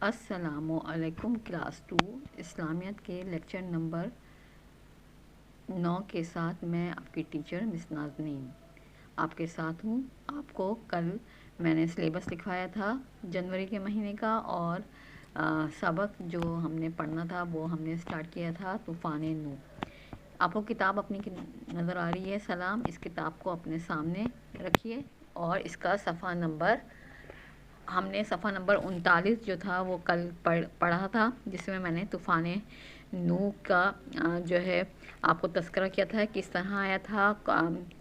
السلام علیکم کلاس 2 اسلامیت کے لیکچر نمبر 9 کے ساتھ میں آپ کی ٹیچر مس نازنین آپ کے ساتھ ہوں۔ آپ کو کل میں نے سلیبس لکھوایا تھا جنوری کے مہینے کا، اور سبق جو ہم نے پڑھنا تھا وہ ہم نے اسٹارٹ کیا تھا طوفان نو۔ آپ کو کتاب اپنی نظر آ رہی ہے؟ سلام، اس کتاب کو اپنے سامنے رکھیے اور اس کا صفحہ نمبر، ہم نے صفحہ نمبر 39 جو تھا وہ کل پڑھا تھا، جس میں نے طوفان نو کا جو ہے آپ کو تذکرہ کیا تھا، کس طرح آیا تھا،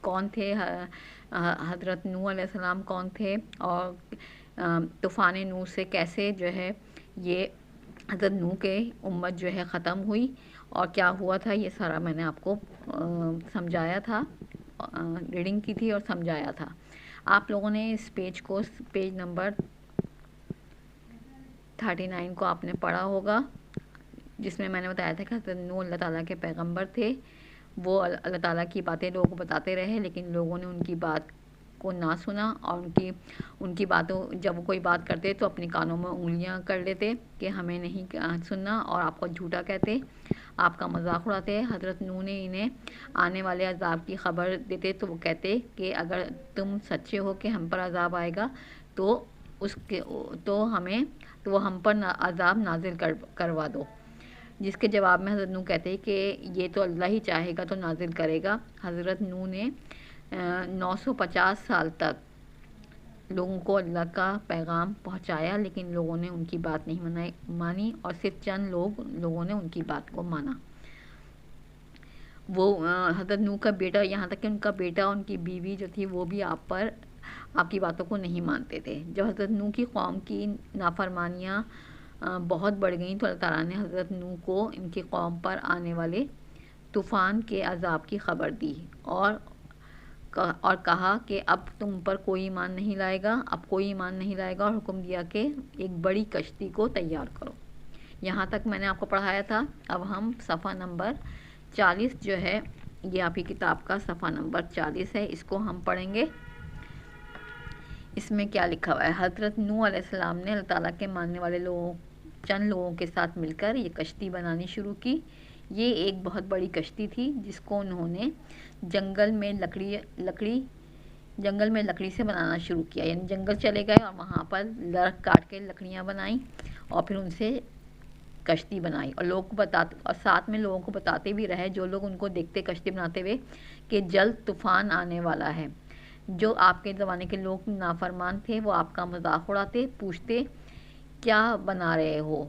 کون تھے حضرت نوح علیہ السلام، کون تھے، اور طوفان نو سے کیسے جو ہے یہ حضرت نوح کے امت جو ہے ختم ہوئی اور کیا ہوا تھا، یہ سارا میں نے آپ کو سمجھایا تھا، ریڈنگ کی تھی اور سمجھایا تھا۔ آپ لوگوں نے اس پیج کو، پیج نمبر 39 کو آپ نے پڑھا ہوگا، جس میں نے بتایا تھا کہ حضرت نوح اللہ تعالیٰ کے پیغمبر تھے۔ وہ اللہ تعالیٰ کی باتیں لوگوں کو بتاتے رہے، لیکن لوگوں نے ان کی بات کو نہ سنا، اور ان کی باتوں، جب وہ کوئی بات کرتے تو اپنے کانوں میں انگلیاں کر لیتے کہ ہمیں نہیں سننا، اور آپ کو جھوٹا کہتے، آپ کا مذاق اڑاتے۔ حضرت نوح نے انہیں آنے والے عذاب کی خبر دیتے تو وہ کہتے کہ اگر تم سچے ہو کہ ہم پر عذاب آئے گا تو وہ ہم پر عذاب نازل کروا دو، جس کے جواب میں حضرت نوح کہتے کہ یہ تو اللہ ہی چاہے گا تو نازل کرے گا۔ حضرت نوح نے 950 سال تک لوگوں کو اللہ کا پیغام پہنچایا، لیکن لوگوں نے ان کی بات نہیں مانی، اور صرف چند لوگوں نے ان کی بات کو مانا۔ وہ حضرت نوح کا بیٹا، یہاں تک کہ ان کا بیٹا، ان کی بیوی جو تھی، وہ بھی آپ کی باتوں کو نہیں مانتے تھے۔ جب حضرت نوح کی قوم کی نافرمانیاں بہت بڑھ گئیں تو اللہ تعالیٰ نے حضرت نوح کو ان کی قوم پر آنے والے طوفان کے عذاب کی خبر دی، اور کہا کہ اب تم پر کوئی ایمان نہیں لائے گا، اور حکم دیا کہ ایک بڑی کشتی کو تیار کرو۔ یہاں تک میں نے آپ کو پڑھایا تھا۔ اب ہم صفحہ نمبر 40 جو ہے، یہ آپ کی کتاب کا صفحہ نمبر 40 ہے، اس کو ہم پڑھیں گے۔ اس میں کیا لکھا ہوا ہے؟ حضرت نوح علیہ السلام نے اللہ تعالیٰ کے ماننے والے چند لوگوں کے ساتھ مل کر یہ کشتی بنانی شروع کی۔ یہ ایک بہت بڑی کشتی تھی جس کو انہوں نے جنگل میں لکڑی سے بنانا شروع کیا، یعنی جنگل چلے گئے اور وہاں پر درخت کاٹ کے لکڑیاں بنائیں اور پھر ان سے کشتی بنائی، اور ساتھ میں لوگوں کو بتاتے بھی رہے، جو لوگ ان کو دیکھتے کشتی بناتے ہوئے، کہ جلد طوفان آنے والا ہے۔ جو آپ کے زمانے کے لوگ نافرمان تھے وہ آپ کا مذاق اڑاتے، پوچھتے کیا بنا رہے ہو؟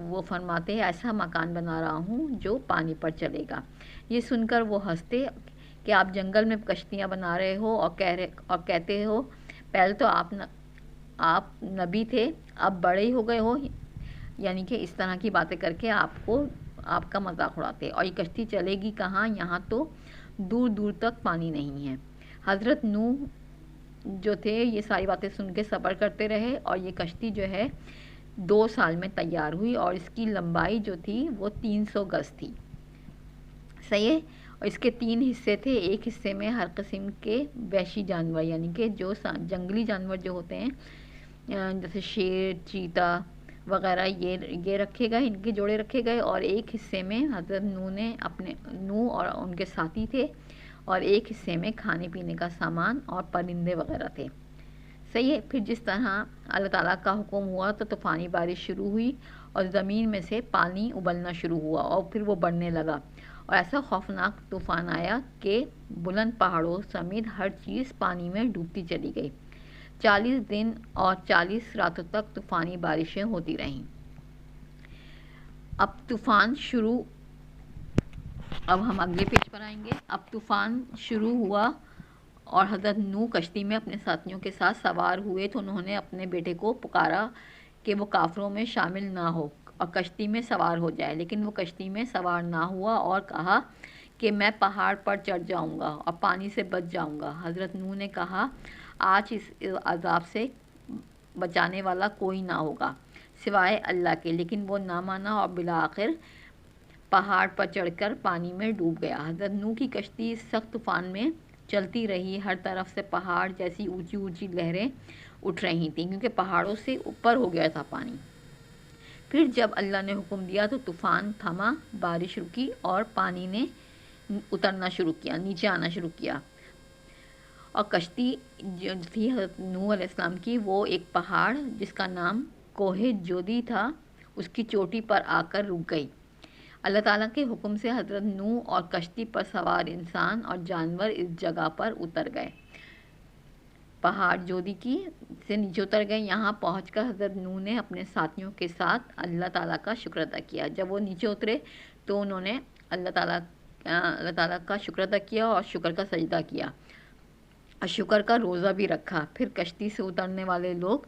وہ فرماتے ایسا مکان بنا رہا ہوں جو پانی پر چلے گا۔ یہ سن کر وہ ہنستے کہ آپ جنگل میں کشتیاں بنا رہے ہو اور کہتے ہو پہلے تو آپ نبی تھے، اب بڑے ہی ہو گئے ہو، یعنی کہ اس طرح کی باتیں کر کے آپ کا مذاق اڑاتے۔ اور یہ کشتی چلے گی کہاں؟ یہاں تو دور دور تک پانی نہیں ہے۔ حضرت نوح جو تھے یہ ساری باتیں سن کے صبر کرتے رہے، اور یہ کشتی جو ہے 2 سال میں تیار ہوئی، اور اس کی لمبائی جو تھی وہ 300 گز تھی۔ صحیح ہے؟ اور اس کے 3 حصے تھے۔ ایک حصے میں ہر قسم کے وحشی جانور، یعنی کہ جو جنگلی جانور جو ہوتے ہیں، جیسے شیر، چیتا وغیرہ، یہ رکھے گئے، ان کے جوڑے رکھے گئے، اور ایک حصے میں حضرت نوح اور ان کے ساتھی تھے، اور ایک حصے میں کھانے پینے کا سامان اور پرندے وغیرہ تھے۔ صحیح ہے؟ پھر جس طرح اللہ تعالیٰ کا حکم ہوا تو طوفانی بارش شروع ہوئی، اور زمین میں سے پانی ابلنا شروع ہوا، اور پھر وہ بڑھنے لگا، اور ایسا خوفناک طوفان آیا کہ بلند پہاڑوں سمیت ہر چیز پانی میں ڈوبتی چلی گئی۔ 40 دن اور 40 راتوں تک طوفانی بارشیں ہوتی رہیں۔ اب ہم اگلے پیج پر آئیں گے۔ اب طوفان شروع ہوا اور حضرت نوح کشتی میں اپنے ساتھیوں کے ساتھ سوار ہوئے تو انہوں نے اپنے بیٹے کو پکارا کہ وہ کافروں میں شامل نہ ہو اور کشتی میں سوار ہو جائے، لیکن وہ کشتی میں سوار نہ ہوا اور کہا کہ میں پہاڑ پر چڑھ جاؤں گا اور پانی سے بچ جاؤں گا۔ حضرت نوح نے کہا آج اس عذاب سے بچانے والا کوئی نہ ہوگا سوائے اللہ کے، لیکن وہ نہ مانا اور بالآخر پہاڑ پر چڑھ کر پانی میں ڈوب گیا۔ حضرت نوح کی کشتی سخت طوفان میں چلتی رہی، ہر طرف سے پہاڑ جیسی اونچی اونچی لہریں اٹھ رہی تھیں، کیونکہ پہاڑوں سے اوپر ہو گیا تھا پانی۔ پھر جب اللہ نے حکم دیا تو طوفان تھما، بارش رکی اور پانی نے اترنا شروع کیا، نیچے آنا شروع کیا، اور کشتی جو تھی حضرت نوح علیہ السلام کی، وہ ایک پہاڑ جس کا نام کوہ جودی تھا، اس کی چوٹی پر آ کر رک گئی۔ اللہ تعالیٰ کے حکم سے حضرت نوح اور کشتی پر سوار انسان اور جانور اس جگہ پر اتر گئے، پہاڑ جودی کی سے نیچے اتر گئے۔ یہاں پہنچ کر حضرت نوح نے اپنے ساتھیوں کے ساتھ اللہ تعالیٰ کا شکر ادا کیا۔ جب وہ نیچے اترے تو انہوں نے اللہ تعالیٰ کا شکر ادا کیا اور شکر کا سجدہ کیا اور شکر کا روزہ بھی رکھا۔ پھر کشتی سے اترنے والے لوگ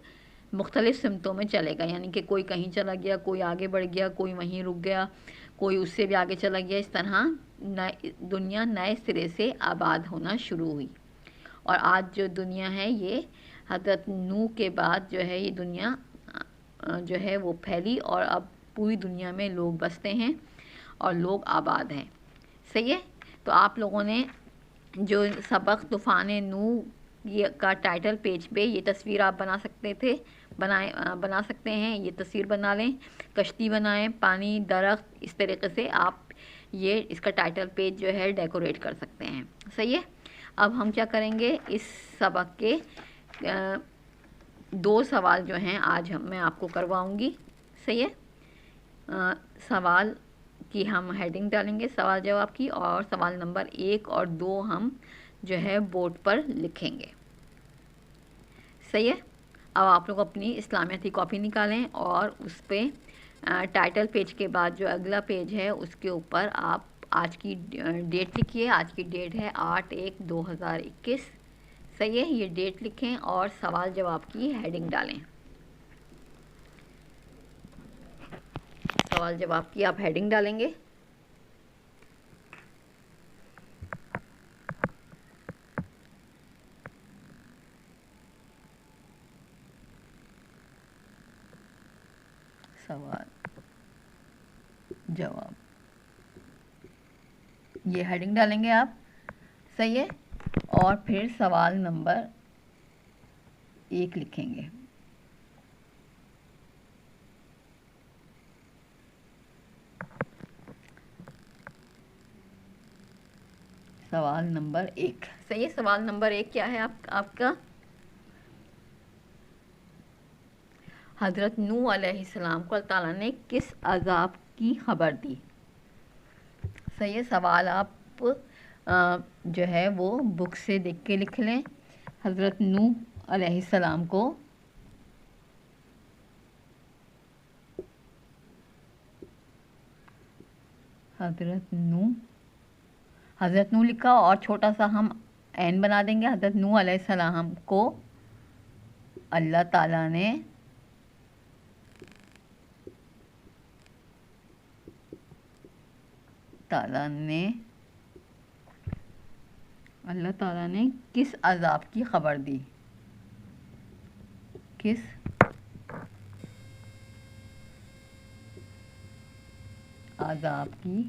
مختلف سمتوں میں چلے گئے، یعنی کہ کوئی کہیں چلا گیا، کوئی آگے بڑھ گیا، کوئی وہیں رک گیا، کوئی اس سے بھی آگے چلا گیا۔ اس طرح دنیا نئے سرے سے آباد ہونا شروع ہوئی، اور آج جو دنیا ہے یہ حضرت نوح کے بعد جو ہے یہ دنیا جو ہے وہ پھیلی، اور اب پوری دنیا میں لوگ بستے ہیں اور لوگ آباد ہیں۔ صحیح ہے؟ تو آپ لوگوں نے جو سبق طوفان نوح کا ٹائٹل پیج پہ یہ تصویر آپ بنا سکتے ہیں، یہ تصویر بنا لیں، کشتی بنائیں، پانی، درخت، اس طریقے سے آپ اس کا ٹائٹل پیج جو ہے ڈیکوریٹ کر سکتے ہیں۔ صحیح ہے؟ اب ہم کیا کریں گے، اس سبق کے 2 سوال جو ہیں آج میں آپ کو کرواؤں گی۔ صحیح ہے؟ سوال کی ہم ہیڈنگ ڈالیں گے، سوال جواب کی، اور سوال نمبر 1 اور 2 ہم جو ہے بورڈ پر لکھیں گے۔ صحیح ہے؟ اب آپ لوگ اپنی اسلامیاتی کاپی نکالیں اور اس پہ ٹائٹل پیج کے بعد جو اگلا پیج ہے اس کے اوپر آپ آج کی ڈیٹ لکھیے۔ آج کی ڈیٹ ہے 8/1/2021۔ صحیح ہے؟ یہ ڈیٹ لکھیں اور سوال جواب کی ہیڈنگ ڈالیں۔ سوال جواب کی آپ ہیڈنگ ڈالیں گے۔ سوال جواب یہ ہیڈنگ ڈالیں گے آپ۔ صحیح ہے؟ اور پھر سوال نمبر 1 لکھیں گے۔ سوال نمبر 1۔ صحیح ہے؟ سوال نمبر 1 کیا ہے آپ کا؟ حضرت نوح علیہ السلام کو اللہ تعالیٰ نے کس عذاب کی خبر دی؟ صحیح ہے؟ سوال آپ جو ہے وہ بک سے دیکھ کے لکھ لیں۔ حضرت نوح علیہ السلام کو حضرت نوح لکھا اور چھوٹا سا ہم این بنا دیں گے۔ حضرت نوح علیہ السلام کو اللہ تعالیٰ نے کس عذاب کی خبر دی؟ کس عذاب کی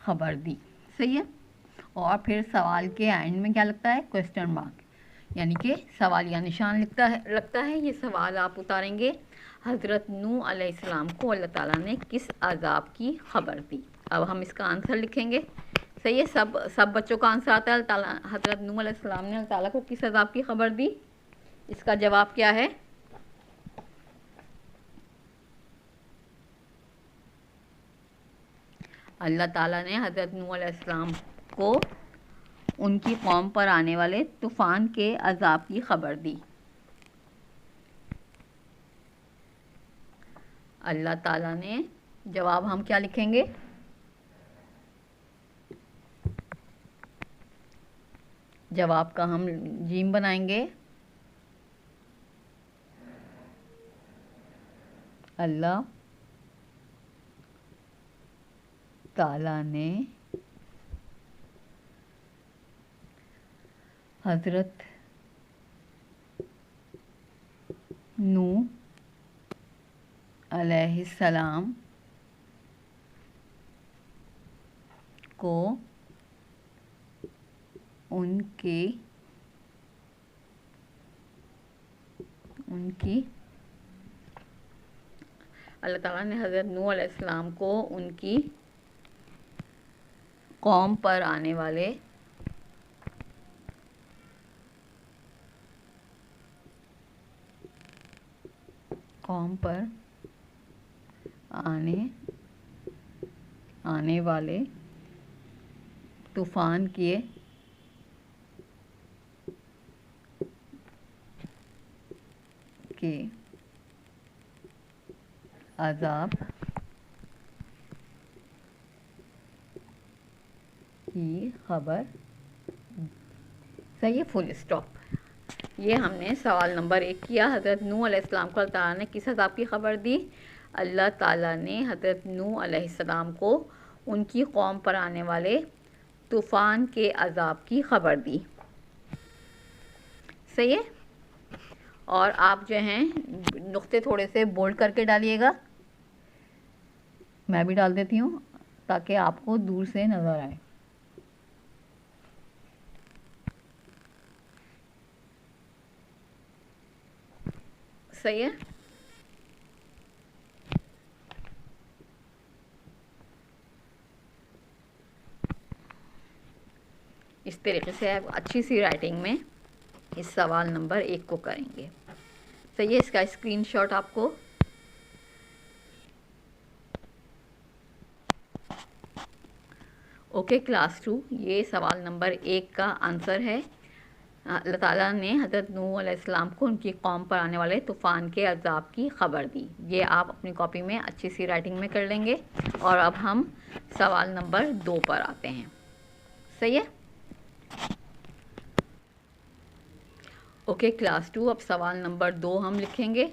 خبر دی؟ صحیح ہے؟ اور پھر سوال کے اینڈ میں کیا لگتا ہے؟ کوسچن مارک، یعنی کہ سوالیہ نشان لگتا ہے۔ یہ سوال آپ اتاریں گے، حضرت نوح علیہ السلام کو اللہ تعالیٰ نے کس عذاب کی خبر دی؟ اب ہم اس کا آنسر لکھیں گے۔ صحیح ہے؟ سب بچوں کا آنسر آتا ہے، حضرت نوح علیہ السلام نے اللہ تعالیٰ کو کس عذاب کی خبر دی؟ اس کا جواب کیا ہے؟ اللہ تعالیٰ نے حضرت نوح علیہ السلام کو ان کی قوم پر آنے والے طوفان کے عذاب کی خبر دی۔ اللہ تعالیٰ نے، جواب ہم کیا لکھیں گے؟ جواب کا ہم جیم بنائیں گے۔ اللہ تعالیٰ نے حضرت نوح علیہ السلام کو ان کے ان کی اللہ تعالیٰ نے حضرت نوح علیہ السلام کو ان کی قوم پر آنے والے آنے والے طوفان کے عذاب کی خبر. صحیح ہے، فل اسٹاپ. یہ ہم نے سوال نمبر 1 کیا. حضرت نوح علیہ السلام کو اللہ تعالیٰ نے کس عذاب کی خبر دی؟ اللہ تعالیٰ نے حضرت نوح علیہ السلام کو ان کی قوم پر آنے والے طوفان کے عذاب کی خبر دی. صحیح ہے. اور آپ جو ہیں نقطے تھوڑے سے بولڈ کر کے ڈالیے گا. میں بھی ڈال دیتی ہوں تاکہ آپ کو دور سے نظر آئے. صحیح ہے. اس طریقے سے آپ اچھی سی رائٹنگ میں اس سوال نمبر 1 کو کریں گے. صحیح ہے. اس کا اسکرین شاٹ آپ کو اوکے کلاس 2. یہ سوال نمبر 1 کا آنسر ہے. اللہ تعالیٰ نے حضرت نوح علیہ السلام کو ان کی قوم پر آنے والے طوفان کے عذاب کی خبر دی. یہ آپ اپنی کاپی میں اچھی سی رائٹنگ میں کر لیں گے. اور اب ہم سوال نمبر 2 پر آتے ہیں. صحیح ہے. Okay class 2. اب سوال نمبر 2 ہم لکھیں گے.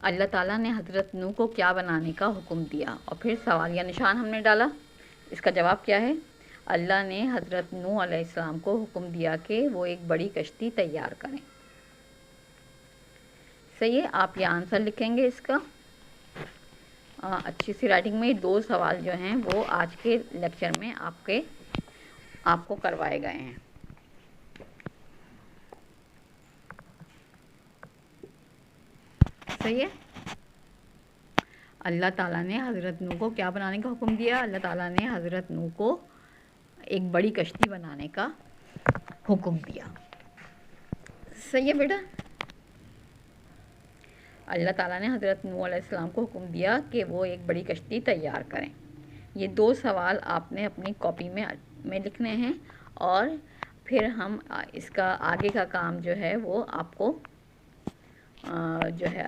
اللہ تعالیٰ نے حضرت نوح کو کیا بنانے کا حکم دیا؟ اور پھر سوالیہ نشان ہم نے ڈالا. اس کا جواب کیا ہے؟ اللہ نے حضرت نوح علیہ السلام کو حکم دیا کہ وہ ایک بڑی کشتی تیار کریں. صحیح ہے. آپ یہ آنسر لکھیں گے اس کا اچھی سی رائٹنگ میں. 2 سوال جو ہیں وہ آج کے لیکچر میں آپ کو کروائے گئے ہیں. صحیح ہے. اللہ تعالیٰ نے حضرت نوح کو کیا بنانے کا حکم دیا؟ اللہ تعالیٰ نے حضرت نوح کو ایک بڑی کشتی بنانے کا حکم دیا. صحیح ہے بیٹا. اللہ تعالیٰ نے حضرت نوح علیہ السلام کو حکم دیا کہ وہ ایک بڑی کشتی تیار کریں. یہ 2 سوال آپ نے اپنی کاپی میں لکھنے ہیں. اور پھر ہم اس کا آگے کا کام جو ہے وہ آپ کو جو ہے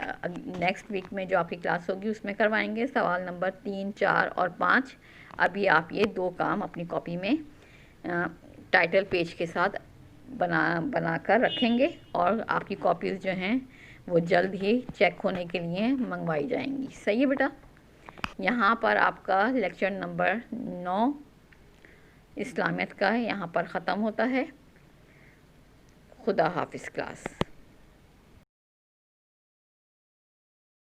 نیکسٹ ویک میں جو آپ کی کلاس ہوگی اس میں کروائیں گے. سوال نمبر 3, 4 اور 5. ابھی آپ یہ 2 کام اپنی کاپی میں ٹائٹل پیج کے ساتھ بنا کر رکھیں گے. اور آپ کی کاپیز جو ہیں وہ جلد ہی چیک ہونے کے لیے منگوائی جائیں گی. صحیح ہے بیٹا. یہاں پر آپ کا لیکچر نمبر 9 اسلامیت کا یہاں پر ختم ہوتا ہے. خدا حافظ کلاس.